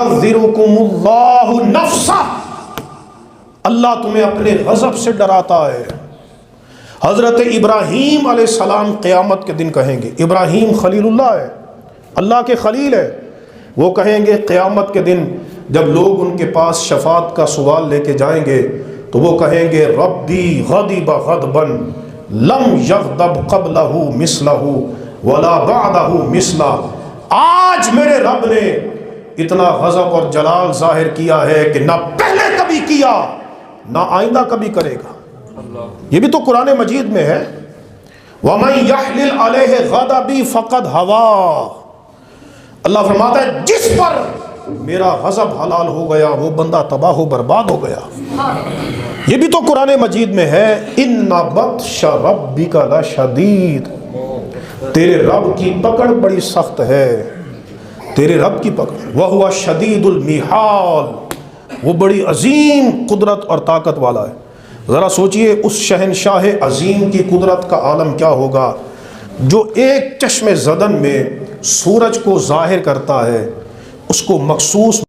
يحذركم نفسہ، اللہ تمہیں اپنے غضب سے ڈراتا ہے۔ حضرت ابراہیم علیہ السلام قیامت کے دن کہیں گے، ابراہیم خلیل اللہ ہے، اللہ کے خلیل ہے، وہ کہیں گے قیامت کے دن جب لوگ ان کے پاس شفاعت کا سوال لے کے جائیں گے تو وہ کہیں گے ربی غضب غضبا لم یغضب قبلہ مثلہ ولا بعدہ مثلہ، آج میرے رب نے اتنا غضب اور جلال ظاہر کیا ہے کہ نہ پہلے کبھی کیا نہ آئندہ کبھی کرے گا۔ یہ بھی تو قرآن مجید میں ہے، وَمَن يَحْلِلْ عَلَيْهِ غَضَبِي فَقَدْ هَوَىٰ، اللہ فرماتا ہے جس پر میرا غضب حلال ہو گیا وہ بندہ تباہ و برباد ہو گیا۔ یہ بھی تو قرآن مجید میں ہے، إِنَّ بَطْشَ رَبِّكَ لَشَدِيدٌ، تیرے رب کی پکڑ بڑی سخت ہے، تیرے رب کی پکڑ، وَهُوَ شَدِيدُ الْمِحَالِ، وہ بڑی عظیم قدرت اور طاقت والا ہے۔ ذرا سوچئے اس شہنشاہ عظیم کی قدرت کا عالم کیا ہوگا جو ایک چشم زدن میں سورج کو ظاہر کرتا ہے، اس کو مخصوص